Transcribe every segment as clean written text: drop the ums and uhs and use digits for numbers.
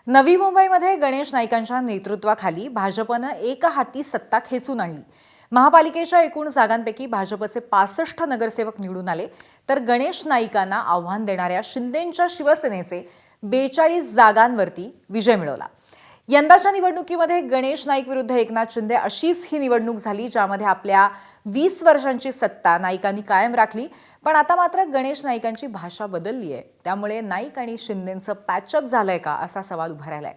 नवी मुंबईमध्ये गणेश नाईकांच्या नेतृत्वाखाली भाजपनं एकहाती सत्ता खेचून आणली। महापालिकेच्या एकूण जागांपैकी भाजपचे 65 नगरसेवक निवडून आले, तर गणेश नाईकांना आव्हान देणाऱ्या शिंदेंच्या शिवसेनेचे 42 जागांवरती विजय मिळवला। यंदाच्या निवडणुकीमध्ये गणेश नाईक विरुद्ध एकनाथ शिंदे अशीच ही निवडणूक झाली, ज्यामध्ये आपल्या 20 वर्षांची सत्ता नाईकांनी कायम राखली। पण आता मात्र गणेश नाईकांची भाषा बदलली आहे, त्यामुळे नाईक आणि शिंदेंचं पॅचअप झालंय का असा सवाल उभा राहिलाय।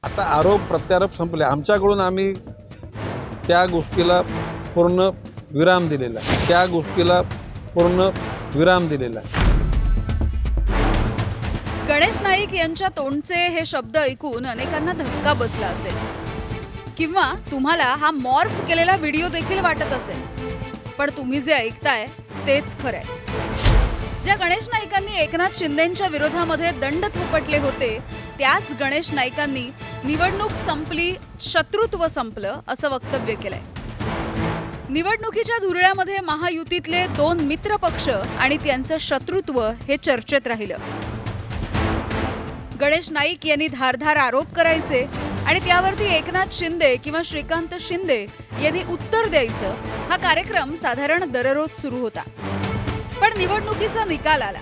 आता आरोप प्रत्यारोप संपले, आमच्याकडून आम्ही त्या गोष्टीला पूर्ण विराम दिलेला आहे, त्या गोष्टीला पूर्ण विराम दिलेला आहे। गणेश नाईक यांच्या तोंडचे हे शब्द ऐकून अनेकांना धक्का बसला असेल, किंवा तुम्हाला हा मॉर्फ केलेला व्हिडिओ देखील वाटत असेल, पण तुम्ही जे ऐकताय तेच खरंय। ज्या गणेश नाईकांनी एकनाथ शिंदेंच्या विरोधामध्ये दंड थोपटले होते, त्याच गणेश नाईकांनी निवडणूक संपली, शत्रुत्व संपलं असं वक्तव्य केलंय। निवडणुकीच्या धुरळ्यामध्ये महायुतीतले 2 मित्र पक्ष आणि त्यांचं शत्रुत्व हे चर्चेत राहिलं। गणेश नाईक यांनी धारधार आरोप करायचे आणि त्यावरती एकनाथ शिंदे किंवा श्रीकांत शिंदे यांनी उत्तर द्यायचं, हा कार्यक्रम साधारण दररोज सुरू होता। पण निवडणुकीचा निकाल आला।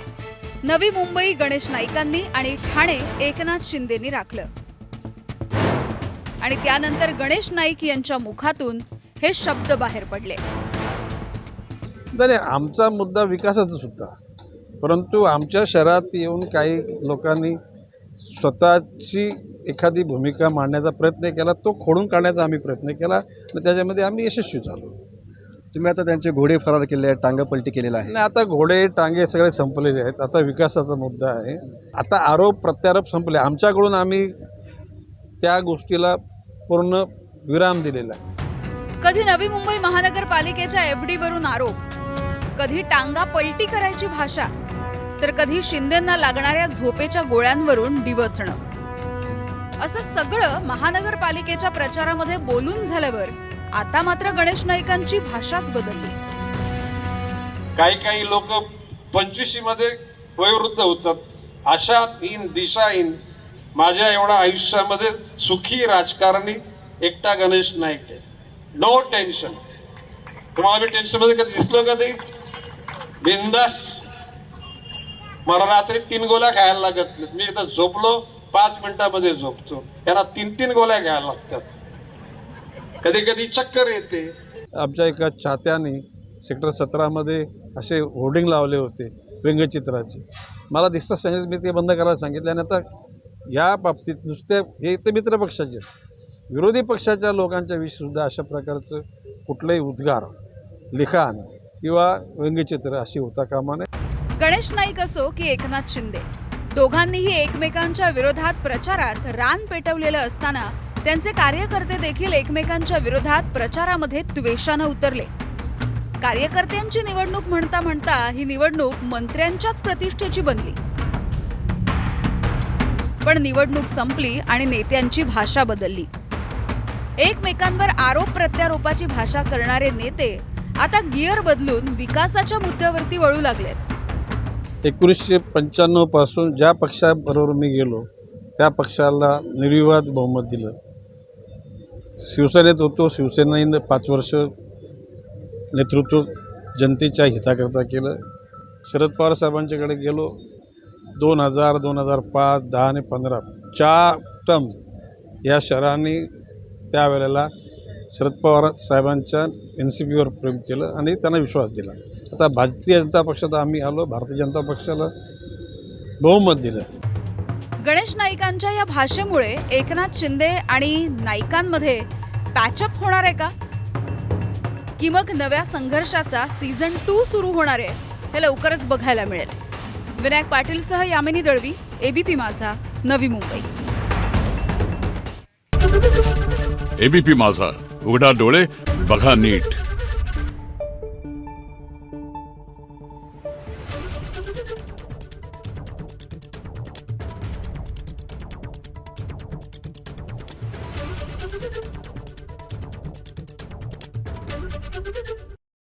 नवी मुंबई गणेश नाईकांनी आणि ठाणे एकनाथ शिंदेंनी राखलं, आणि त्यानंतर गणेश नाईक यांच्या मुखातून हे शब्द बाहेर पडले। नाही, आमचा मुद्दा विकासाचा सुद्धा, परंतु आमच्या शहरात येऊन काही लोकांनी स्वतःची एखादी भूमिका मांडण्याचा प्रयत्न केला, तो खोडून काढण्याचा आम्ही प्रयत्न केला आणि त्याच्यामध्ये आम्ही यशस्वी झालो। तुम्ही आता त्यांचे घोडे फरार केले आहेत, टांगपलटी केलेला आहे। आणि आता घोडे टांगे सगळे संपलेले आहेत, आता विकासाचा मुद्दा आहे। आता आरोप प्रत्यारोप संपले, आमच्याकडून आम्ही त्या गोष्टीला पूर्ण विराम दिलेला आहे। कधी नवी मुंबई महानगरपालिकेच्या एफडी वरून आरोप, कधी टांगा पलटी करायची भाषा, तर कधी शिंदेंना लागणाऱ्या झोपेच्या गोळ्यांवरून डिवचणं। असं सगळं महानगरपालिकेच्या प्रचारामध्ये बोलून झाल्यावर आता मात्र गणेश नाईकांची भाषाच बदलली। काही लोक 25 मध्ये वयोवृद्ध होतात, आशाहीन दिशाहीन। माझ्या एवढ्या आयुष्यामध्ये सुखी राजकारणी एकटा गणेश नाईक आहे। No tension. तुम्हाला मी टेन्शन मध्ये कधी दिसलो का? ते बिंदास। मला रात्री 3 गोळ्या खायला लागत नाहीत, मी इथं झोपलो 5 मिनिटांमध्ये झोपतो, यांना 3 गोळ्या घ्यायला लागतात, कधी कधी चक्कर येते। आमच्या एका चाहत्याने सेक्टर 17 मध्ये असे होर्डिंग लावले होते व्यंगचित्राचे, मला दिसतं सांगितलं, मी ते बंद करायला सांगितलं। आणि आता या बाबतीत नुसते हे तर मित्रपक्षाचे, विरोधी पक्षाच्या लोकांच्या विषयीसुद्धा अशा प्रकारचं कुठलंही उद्गार, लिखाण किंवा व्यंगचित्र अशी होता कामा नये। गणेश नाईक असो की एकनाथ शिंदे, दोघांनीही एकमेकांच्या विरोधात प्रचारात रान पेटवलेलं असताना त्यांचे कार्यकर्ते देखील एकमेकांच्या विरोधात प्रचारामध्ये द्वेषानं उतरले। कार्यकर्त्यांची निवडणूक म्हणता म्हणता ही निवडणूक मंत्र्यांच्याच प्रतिष्ठेची बनली। पण निवडणूक संपली आणि नेत्यांची भाषा बदलली। एकमेकांवर आरोप प्रत्यारोपाची भाषा करणारे नेते आता गिअर बदलून विकासाच्या मुद्द्यावरती वळू लागलेत। 1995 पासून ज्या पक्षाबरोबर मी गेलो त्या पक्षाला निर्विवाद बहुमत दिलं। शिवसेनेत होतो, शिवसेनेने 5 वर्ष नेतृत्व जनतेच्या हिताकरता केलं। शरद पवार साहेबांच्याकडे गेलो, 2000, 2005, 10 आणि 15 4 टर्म या शहराने त्यावेळेला शरद पवार साहेबांच्या NCPवर प्रेम केलं आणि त्यांना विश्वास दिला। आता भारतीय जनता पक्षात आम्ही आलो, भारतीय जनता पक्षाला बहुमत दिलं। गणेश नाईकांच्या या भाषेमुळे एकनाथ शिंदे आणि नाईकांमध्ये पॅचअप होणार आहे का, की मग नव्या संघर्षाचा सीझन 2 सुरू होणार आहे, हे लवकरच बघायला मिळेल। विनायक पाटीलसह यामिनी दळवी, ABP माझा, नवी मुंबई। ABP माझा, उघडा डोळे बघा नीट।